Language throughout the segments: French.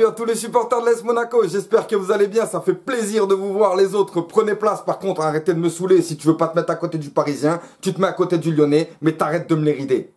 Salut à tous les supporters de l'AS Monaco, j'espère que vous allez bien, ça fait plaisir de vous voir les autres. Prenez place, par contre, arrêtez de me saouler. Si tu veux pas te mettre à côté du Parisien, tu te mets à côté du Lyonnais, mais t'arrêtes de me les rider.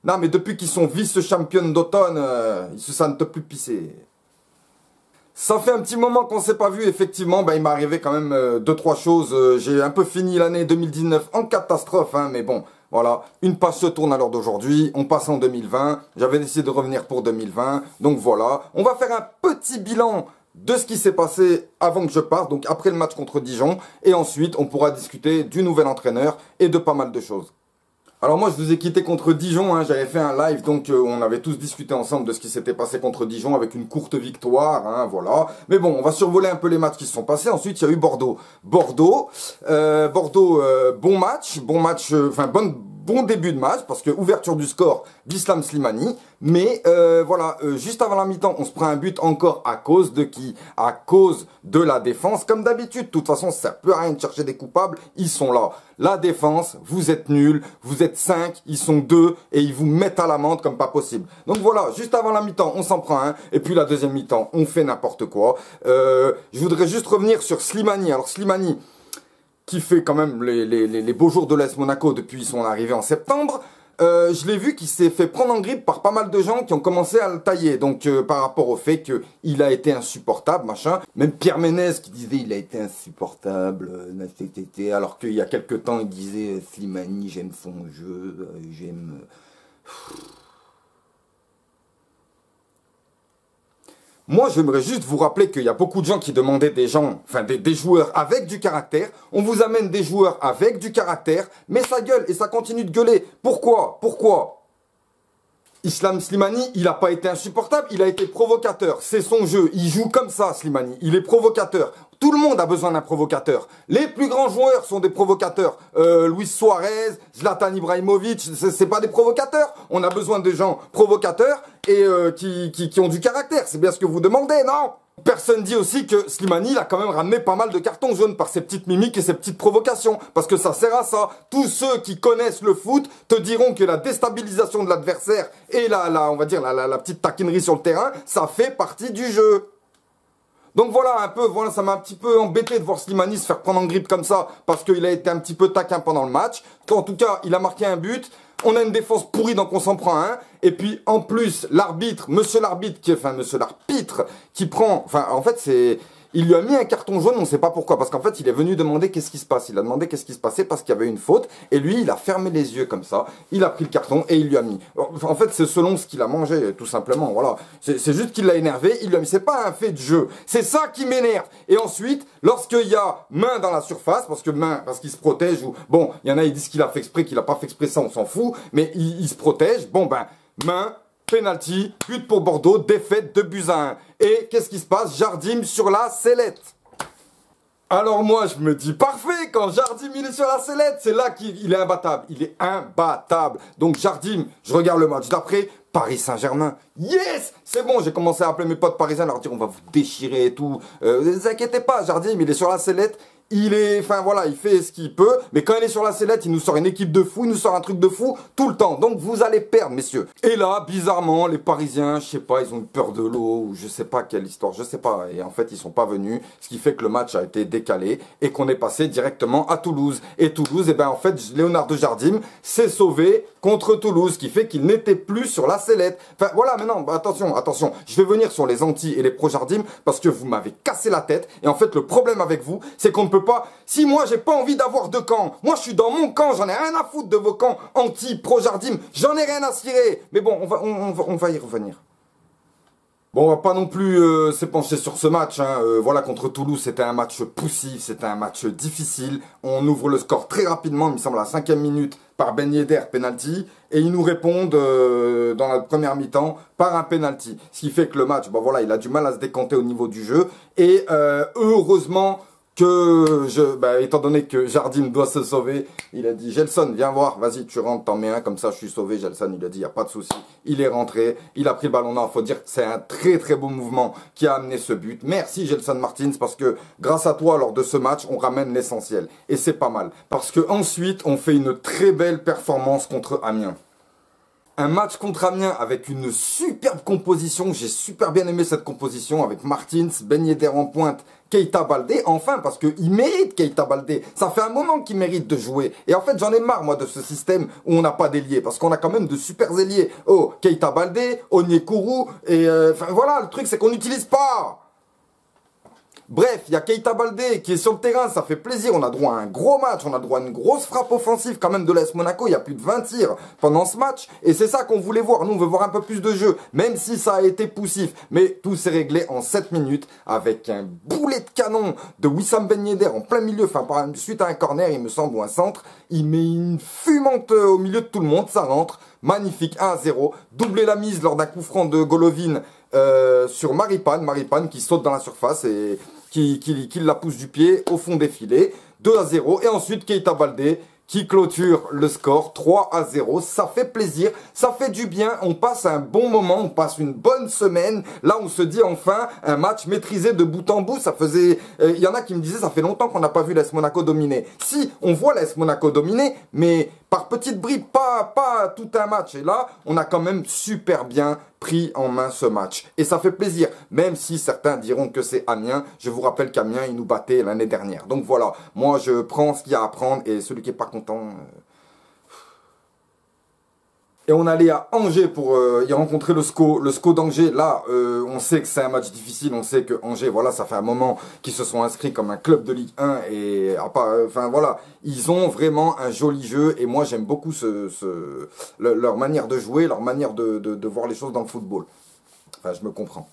Non, mais depuis qu'ils sont vice-championnes d'automne, ils se sentent plus pisser. Ça fait un petit moment qu'on s'est pas vu, effectivement, il m'est arrivé quand même 2-3 choses. J'ai un peu fini l'année 2019 en catastrophe, mais bon, voilà, une page se tourne à l'heure d'aujourd'hui, on passe en 2020, j'avais décidé de revenir pour 2020, donc voilà. On va faire un petit bilan de ce qui s'est passé avant que je parte, donc après le match contre Dijon, et ensuite on pourra discuter du nouvel entraîneur et de pas mal de choses. Alors moi je vous ai quitté contre Dijon, j'avais fait un live donc on avait tous discuté ensemble de ce qui s'était passé contre Dijon avec une courte victoire, voilà. Mais bon, on va survoler un peu les matchs qui se sont passés. Ensuite il y a eu Bordeaux. Bordeaux, bon match, bon début de match parce que ouverture du score d'Islam Slimani. Mais voilà, juste avant la mi-temps, on se prend un but encore à cause de qui? À cause de la défense. Comme d'habitude, de toute façon, ça peut rien de chercher des coupables, ils sont là. La défense, vous êtes nuls, vous êtes 5, ils sont 2 et ils vous mettent à l'amende comme pas possible. Donc voilà, juste avant la mi-temps, on s'en prend un et puis la deuxième mi-temps, on fait n'importe quoi. Je voudrais juste revenir sur Slimani. Alors Slimani, qui fait quand même les beaux jours de l'AS Monaco depuis son arrivée en septembre. Je l'ai vu qu'il s'est fait prendre en grippe par pas mal de gens qui ont commencé à le tailler. Donc par rapport au fait qu'il a été insupportable, machin. Même Pierre Ménez qui disait il a été insupportable, alors qu'il y a quelques temps il disait Slimani j'aime son jeu, j'aime... Moi, j'aimerais juste vous rappeler qu'il y a beaucoup de gens qui demandaient des joueurs avec du caractère. On vous amène des joueurs avec du caractère, mais ça gueule et ça continue de gueuler. Pourquoi? Islam Slimani, il n'a pas été insupportable, il a été provocateur. C'est son jeu, il joue comme ça, Slimani. Il est provocateur. Tout le monde a besoin d'un provocateur. Les plus grands joueurs sont des provocateurs. Luis Suarez, Zlatan Ibrahimovic, c'est pas des provocateurs. On a besoin de gens provocateurs et qui ont du caractère. C'est bien ce que vous demandez, non? Personne dit aussi que Slimani, il a quand même ramené pas mal de cartons jaunes par ses petites mimiques et ses petites provocations. Parce que ça sert à ça. Tous ceux qui connaissent le foot te diront que la déstabilisation de l'adversaire et on va dire la petite taquinerie sur le terrain, ça fait partie du jeu. Donc voilà, ça m'a un petit peu embêté de voir Slimani se faire prendre en grippe comme ça, parce qu'il a été un petit peu taquin pendant le match. En tout cas, il a marqué un but, on a une défense pourrie, donc on s'en prend un. Et puis, en plus, monsieur l'arbitre, qui prend, en fait, il lui a mis un carton jaune, on ne sait pas pourquoi, parce qu'en fait, il est venu demander qu'est-ce qui se passe. Il a demandé qu'est-ce qui se passait parce qu'il y avait une faute, et lui, il a fermé les yeux comme ça, il a pris le carton et il lui a mis. En fait, c'est selon ce qu'il a mangé, tout simplement, voilà. C'est juste qu'il l'a énervé, il lui a mis. C'est pas un fait de jeu, c'est ça qui m'énerve. Et ensuite, lorsqu'il y a main dans la surface, parce qu'il se protège, ou bon, il y en a, ils disent qu'il a fait exprès, qu'il a pas fait exprès, ça, on s'en fout, mais il se protège, main, penalty, but pour Bordeaux, défaite 2-1. Et qu'est-ce qui se passe? Jardim sur la sellette. Alors moi, je me dis, parfait, quand Jardim il est sur la sellette, c'est là qu'il est imbattable. Il est imbattable. Donc Jardim, je regarde le match d'après, Paris Saint-Germain. Yes! C'est bon, j'ai commencé à appeler mes potes parisiens, leur dire, on va vous déchirer et tout. Ne vous inquiétez pas, Jardim, il est sur la sellette. Il fait ce qu'il peut, mais quand il est sur la sellette, il nous sort une équipe de fous, il nous sort un truc de fou tout le temps. Donc vous allez perdre, messieurs. Et là, bizarrement, les Parisiens, je sais pas, ils ont eu peur de l'eau, ou je sais pas quelle histoire, je sais pas. Et en fait, ils sont pas venus, ce qui fait que le match a été décalé et qu'on est passé directement à Toulouse. Et Toulouse, en fait, Leonardo Jardim s'est sauvé contre Toulouse, ce qui fait qu'il n'était plus sur la sellette. Enfin, voilà, maintenant, attention, je vais venir sur les anti et les pro-Jardim parce que vous m'avez cassé la tête. Et en fait, le problème avec vous, c'est qu'on ne peut pas. Si moi j'ai pas envie d'avoir deux camps, moi je suis dans mon camp, j'en ai rien à foutre de vos camps anti pro Jardim, j'en ai rien à cirer. Mais bon, on va y revenir. Bon, on va pas non plus s'épancher sur ce match. Voilà, contre Toulouse, c'était un match poussif, c'était un match difficile. On ouvre le score très rapidement, il me semble à la 5e minute, par Ben Yedder, penalty. Et ils nous répondent dans la première mi-temps par un penalty. Ce qui fait que le match, il a du mal à se décanter au niveau du jeu. Et heureusement étant donné que Jardim doit se sauver, il a dit, Gelson, viens voir, vas-y, tu rentres, t'en mets un, comme ça, je suis sauvé. Gelson, il a dit, il n'y a pas de souci. Il est rentré, il a pris le ballon. Non, faut dire que c'est un très très beau mouvement qui a amené ce but. Merci Gelson Martins, parce que grâce à toi, lors de ce match, on ramène l'essentiel. Et c'est pas mal. Parce que ensuite, on fait une très belle performance contre Amiens. Un match contre Amiens avec une superbe composition. J'ai super bien aimé cette composition avec Martins, Ben Yedder en pointe, Keita Baldé. Enfin, parce qu'il mérite Keita Baldé. Ça fait un moment qu'il mérite de jouer. Et en fait, j'en ai marre, moi, de ce système où on n'a pas d'ailier. Parce qu'on a quand même de super ailiers. Oh, Keita Baldé, Onyekuru. Et enfin, voilà, le truc, c'est qu'on n'utilise pas. Bref, il y a Keita Baldé qui est sur le terrain, ça fait plaisir, on a droit à un gros match, on a droit à une grosse frappe offensive quand même de l'AS Monaco, il y a plus de 20 tirs pendant ce match, et c'est ça qu'on voulait voir, nous on veut voir un peu plus de jeu, même si ça a été poussif, mais tout s'est réglé en 7 minutes avec un boulet de canon de Wissam Ben Yedder en plein milieu, enfin suite à un corner il me semble, ou un centre, il met une fumante au milieu de tout le monde, ça rentre, magnifique, 1-0, doublé la mise lors d'un coup franc de Golovin sur Maripane qui saute dans la surface et qui la pousse du pied au fond des filets, 2-0, et ensuite Keita Baldé qui clôture le score 3-0, ça fait plaisir, ça fait du bien, on passe un bon moment, on passe une bonne semaine, là on se dit enfin un match maîtrisé de bout en bout, ça faisait, il y en a qui me disaient ça fait longtemps qu'on n'a pas vu l'AS Monaco dominer, si on voit l'AS Monaco dominer, mais par petites bribes, pas tout un match, et là on a quand même super bien pris en main ce match, et ça fait plaisir, même si certains diront que c'est Amiens, je vous rappelle qu'Amiens il nous battait l'année dernière, donc voilà, moi je prends ce qu'il y a à prendre, et celui qui est pas content. Et on allait à Angers pour y rencontrer le SCO d'Angers. Là, on sait que c'est un match difficile. On sait que Angers, voilà, ça fait un moment qu'ils se sont inscrits comme un club de Ligue 1. Et enfin voilà, ils ont vraiment un joli jeu. Et moi, j'aime beaucoup leur manière de jouer, leur manière de voir les choses dans le football. Enfin, je me comprends.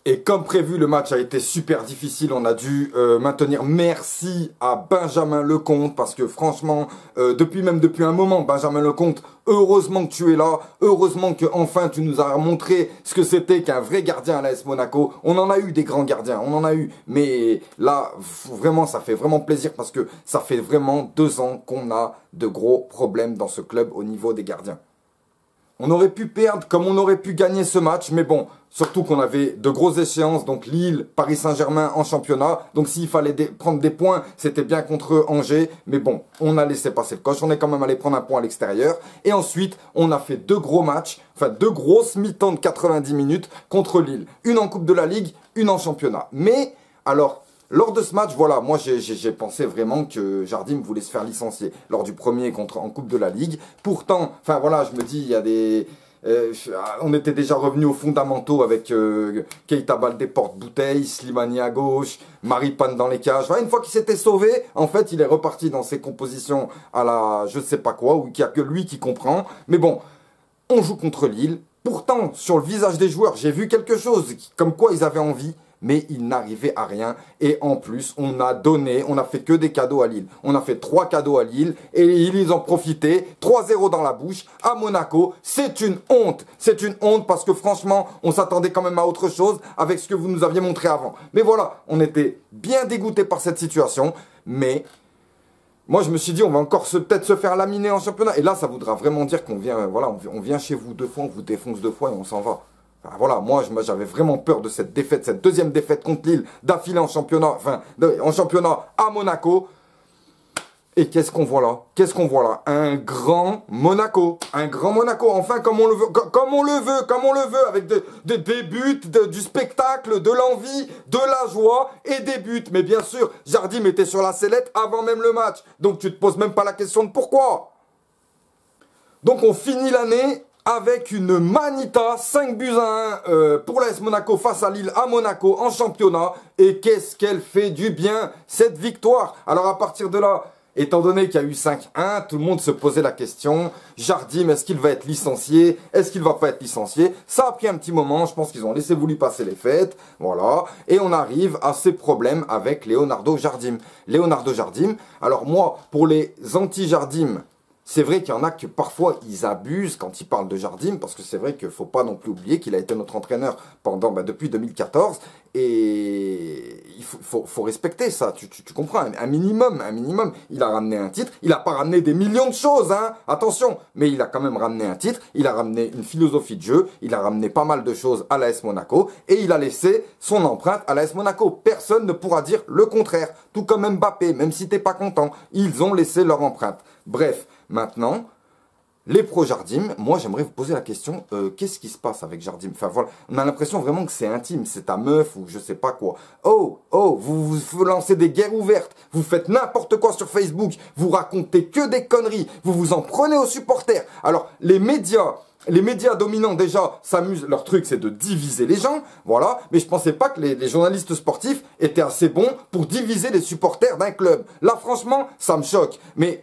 Et comme prévu, le match a été super difficile. On a dû maintenir. Merci à Benjamin Lecomte. Parce que franchement, depuis un moment, Benjamin Lecomte, heureusement que tu es là. Heureusement que enfin tu nous as montré ce que c'était qu'un vrai gardien à l'AS Monaco. On en a eu des grands gardiens, on en a eu. Mais là, vraiment, ça fait vraiment plaisir. Parce que ça fait vraiment 2 ans qu'on a de gros problèmes dans ce club au niveau des gardiens. On aurait pu perdre comme on aurait pu gagner ce match, mais bon, surtout qu'on avait de grosses échéances, donc Lille, Paris Saint-Germain en championnat, donc s'il fallait prendre des points, c'était bien contre Angers, mais bon, on a laissé passer le coche, on est quand même allé prendre un point à l'extérieur, et ensuite, on a fait 2 gros matchs, enfin 2 grosses mi-temps de 90 minutes contre Lille, une en Coupe de la Ligue, une en championnat, mais alors... Lors de ce match, voilà, moi j'ai pensé vraiment que Jardim voulait se faire licencier lors du premier en Coupe de la Ligue. Pourtant, enfin voilà, je me dis, il y a des... on était déjà revenus aux fondamentaux avec Keita Baldé porte-bouteille, Slimani à gauche, Maripane dans les cages. Enfin, une fois qu'il s'était sauvé, en fait, il est reparti dans ses compositions à la je sais pas quoi, où il n'y a que lui qui comprend. Mais bon, on joue contre Lille. Pourtant, sur le visage des joueurs, j'ai vu quelque chose, comme quoi ils avaient envie. Mais ils n'arrivaient à rien. Et en plus, on a fait que des cadeaux à Lille. On a fait 3 cadeaux à Lille et ils ont profité. 3-0 dans la bouche à Monaco. C'est une honte. C'est une honte parce que franchement, on s'attendait quand même à autre chose avec ce que vous nous aviez montré avant. Mais voilà, on était bien dégoûtés par cette situation. Mais moi, je me suis dit, on va encore peut-être se faire laminer en championnat. Et là, ça voudra vraiment dire qu'on vient, voilà, on vient chez vous 2 fois, on vous défonce 2 fois et on s'en va. Voilà, moi j'avais vraiment peur de cette défaite, cette deuxième défaite contre Lille, d'affilée en championnat, en championnat à Monaco. Et qu'est-ce qu'on voit là? Qu'est-ce qu'on voit là? Un grand Monaco, enfin comme on le veut, comme on le veut, avec des buts, du spectacle, de l'envie, de la joie et des buts. Mais bien sûr, Jardim était sur la sellette avant même le match, donc tu te poses même pas la question de pourquoi. Donc on finit l'année avec une Manita, 5-1 pour l'AS Monaco face à Lille à Monaco en championnat. Et qu'est-ce qu'elle fait du bien, cette victoire. Alors à partir de là, étant donné qu'il y a eu 5-1, tout le monde se posait la question. Jardim, est-ce qu'il va être licencié? Est-ce qu'il va pas être licencié? Ça a pris un petit moment, je pense qu'ils ont laissé voulu passer les fêtes. Voilà. Et on arrive à ces problèmes avec Leonardo Jardim. Leonardo Jardim, alors moi, pour les anti-Jardim, c'est vrai qu'il y en a que parfois ils abusent quand ils parlent de Jardim, parce que c'est vrai qu'il ne faut pas non plus oublier qu'il a été notre entraîneur depuis 2014, et il faut respecter ça, tu comprends, un minimum, il a ramené un titre, il n'a pas ramené des millions de choses, hein, attention, mais il a quand même ramené un titre, il a ramené une philosophie de jeu, il a ramené pas mal de choses à l'AS Monaco, et il a laissé son empreinte à l'AS Monaco, personne ne pourra dire le contraire, tout comme Mbappé, même si t'es pas content, ils ont laissé leur empreinte. Bref, maintenant, les pro-Jardim, moi j'aimerais vous poser la question, qu'est-ce qui se passe avec Jardim? Enfin voilà, on a l'impression vraiment que c'est intime, c'est ta meuf ou je sais pas quoi. Oh, vous lancez des guerres ouvertes, vous faites n'importe quoi sur Facebook, vous racontez que des conneries, vous vous en prenez aux supporters. Alors les médias dominants déjà s'amusent, leur truc c'est de diviser les gens, voilà, mais je pensais pas que les journalistes sportifs étaient assez bons pour diviser les supporters d'un club. Là franchement, ça me choque, mais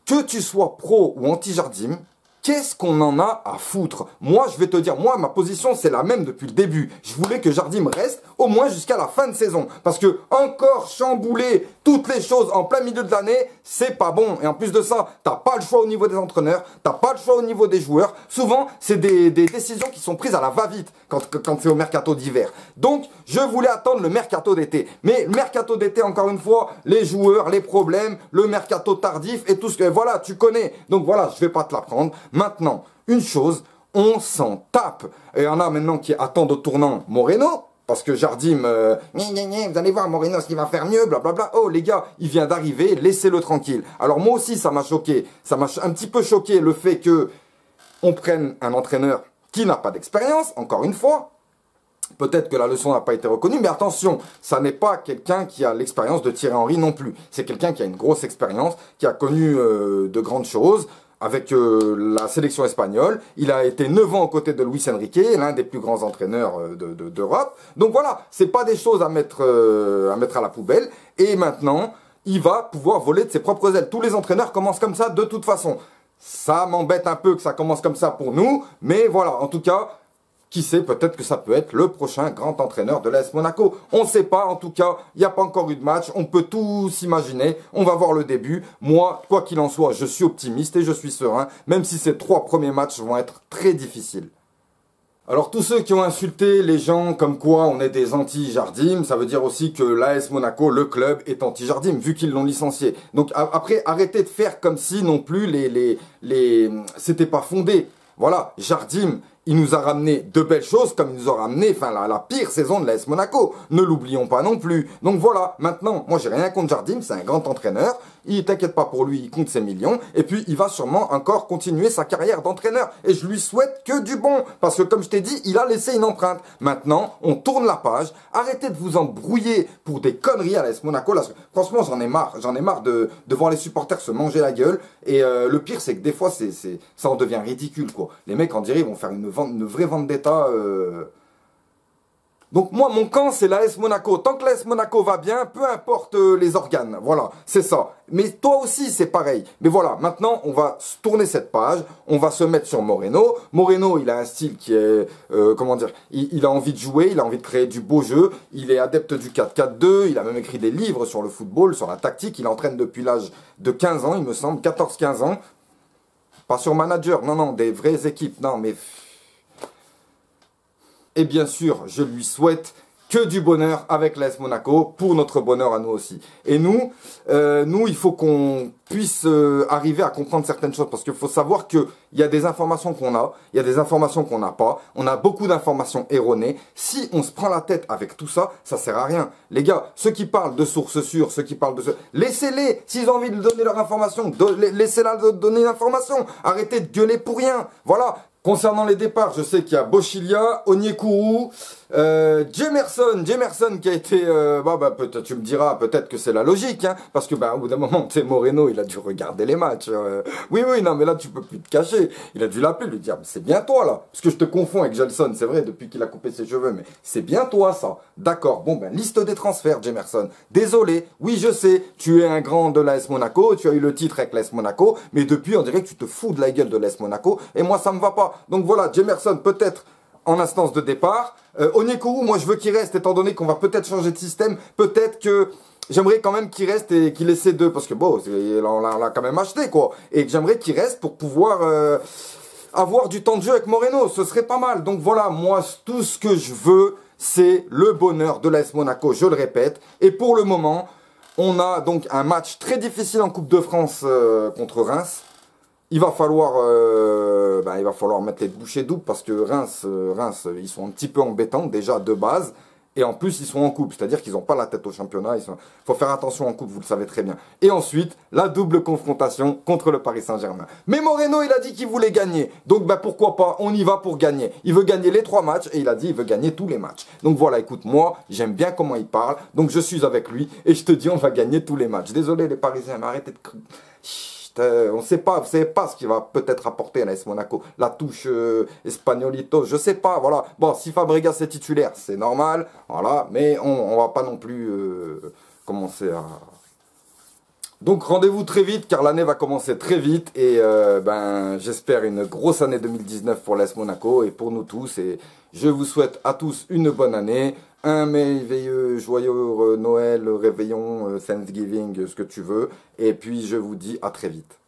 que tu sois pro ou anti-Jardim, qu'est-ce qu'on en a à foutre? Moi, je vais te dire, moi, ma position, c'est la même depuis le début. Je voulais que Jardim reste au moins jusqu'à la fin de saison. Parce que encore chambouler toutes les choses en plein milieu de l'année, c'est pas bon. Et en plus de ça, t'as pas le choix au niveau des entraîneurs, t'as pas le choix au niveau des joueurs. Souvent, c'est des décisions qui sont prises à la va-vite quand c'est au mercato d'hiver. Donc, je voulais attendre le mercato d'été. Mais le mercato d'été, encore une fois, les joueurs, les problèmes, le mercato tardif et tout ce que... Voilà, tu connais. Donc voilà, je vais pas te l'apprendre. Maintenant, une chose, on s'en tape. Et il y en a maintenant qui attendent au tournant Moreno, parce que Jardim, vous allez voir Moreno ce qu'il va faire mieux, blablabla. Oh les gars, il vient d'arriver, laissez-le tranquille. Alors moi aussi ça m'a choqué, ça m'a un petit peu choqué le fait que on prenne un entraîneur qui n'a pas d'expérience, encore une fois. Peut-être que la leçon n'a pas été reconnue, mais attention, ça n'est pas quelqu'un qui a l'expérience de Thierry Henry non plus. C'est quelqu'un qui a une grosse expérience, qui a connu de grandes choses, avec la sélection espagnole. Il a été 9 ans aux côtés de Luis Enrique, l'un des plus grands entraîneurs d'Europe. Donc voilà, c'est pas des choses à mettre à la poubelle. Et maintenant, il va pouvoir voler de ses propres ailes. Tous les entraîneurs commencent comme ça de toute façon. Ça m'embête un peu que ça commence comme ça pour nous, mais voilà, en tout cas... Qui sait, peut-être que ça peut être le prochain grand entraîneur de l'AS Monaco. On ne sait pas, en tout cas, il n'y a pas encore eu de match. On peut tout s'imaginer. On va voir le début. Moi, quoi qu'il en soit, je suis optimiste et je suis serein, même si ces 3 premiers matchs vont être très difficiles. Alors tous ceux qui ont insulté les gens comme quoi on est des anti-Jardim, ça veut dire aussi que l'AS Monaco, le club, est anti-Jardim, vu qu'ils l'ont licencié. Donc après, arrêtez de faire comme si non plus c'était pas fondé. Voilà, Jardim, il nous a ramené de belles choses comme il nous a ramené la pire saison de l'AS Monaco. Ne l'oublions pas non plus. Donc voilà, maintenant, moi j'ai rien contre Jardim, c'est un grand entraîneur. Il t'inquiète pas pour lui, il compte ses millions. Et puis il va sûrement encore continuer sa carrière d'entraîneur. Et je lui souhaite que du bon. Parce que comme je t'ai dit, il a laissé une empreinte. Maintenant, on tourne la page. Arrêtez de vous embrouiller pour des conneries à l'AS Monaco. Là, franchement, j'en ai marre. J'en ai marre de voir les supporters se manger la gueule. Et le pire, c'est que des fois, ça en devient ridicule, quoi. Les mecs, on dirait, ils vont faire une vraie vendetta. Donc moi, mon camp, c'est l'AS Monaco. Tant que l'AS Monaco va bien, peu importe les organes. Voilà, c'est ça. Mais toi aussi, c'est pareil. Mais voilà, maintenant, on va tourner cette page. On va se mettre sur Moreno. Moreno, il a un style qui est... comment dire, il a envie de jouer, il a envie de créer du beau jeu. Il est adepte du 4-4-2. Il a même écrit des livres sur le football, sur la tactique. Il entraîne depuis l'âge de 15 ans, il me semble, 14-15 ans. Pas sur manager, non, des vraies équipes. Non, mais... Et bien sûr, je lui souhaite que du bonheur avec l'AS Monaco, pour notre bonheur à nous aussi. Et nous, il faut qu'on puisse arriver à comprendre certaines choses, parce qu'il faut savoir qu'il y a des informations qu'on a, il y a des informations qu'on n'a pas, on a beaucoup d'informations erronées. Si on se prend la tête avec tout ça, ça sert à rien. Les gars, ceux qui parlent de sources sûres, ceux qui parlent de... laissez-les, s'ils ont envie de donner leur information, laissez-la donner l'information. Arrêtez de gueuler pour rien. Voilà. Concernant les départs, je sais qu'il y a Boschilia, Onyekuru, Jemerson qui a été, peut-être, tu me diras, peut-être que c'est la logique, hein, parce que au bout d'un moment, tu sais, Moreno, il a dû regarder les matchs. Oui, non, mais là, tu peux plus te cacher. Il a dû l'appeler, lui dire, c'est bien toi, là, parce que je te confonds avec Gelson, c'est vrai, depuis qu'il a coupé ses cheveux, mais c'est bien toi, ça. D'accord, bon, liste des transferts, Jemerson. Désolé, oui, je sais, tu es un grand de l'AS Monaco, tu as eu le titre avec l'AS Monaco, mais depuis, on dirait que tu te fous de la gueule de l'AS Monaco, et moi, ça me va pas. Donc voilà, Jemerson, peut-être en instance de départ. Onyekuru, moi je veux qu'il reste, étant donné qu'on va peut-être changer de système. Peut-être que j'aimerais quand même qu'il reste et qu'il ait ces deux, parce que bon, on l'a quand même acheté, quoi. Et que j'aimerais qu'il reste pour pouvoir avoir du temps de jeu avec Moreno. Ce serait pas mal. Donc voilà, moi, tout ce que je veux, c'est le bonheur de l'AS Monaco, je le répète. Et pour le moment, on a donc un match très difficile en Coupe de France contre Reims. Il va falloir mettre les bouchées doubles parce que Reims, ils sont un petit peu embêtants déjà de base. Et en plus, ils sont en coupe, c'est-à-dire qu'ils n'ont pas la tête au championnat. Il faut faire attention en coupe, vous le savez très bien. Et ensuite, la double confrontation contre le Paris Saint-Germain. Mais Moreno, il a dit qu'il voulait gagner. Donc, ben, pourquoi pas, on y va pour gagner. Il veut gagner les 3 matchs et il a dit qu'il veut gagner tous les matchs. Donc voilà, écoute, moi, j'aime bien comment il parle. Donc je suis avec lui et je te dis, on va gagner tous les matchs. Désolé les Parisiens, mais arrêtez de... On ne sait pas, vous savez pas ce qu'il va peut-être apporter à l'AS Monaco. La touche espagnolito, je sais pas, voilà. Bon, si Fabregas est titulaire, c'est normal, voilà. Mais on va pas non plus commencer à... Donc rendez-vous très vite, car l'année va commencer très vite. Et ben, j'espère une grosse année 2019 pour l'AS Monaco et pour nous tous. Et je vous souhaite à tous une bonne année. Un merveilleux, joyeux Noël, réveillon, Thanksgiving, ce que tu veux. Et puis je vous dis à très vite.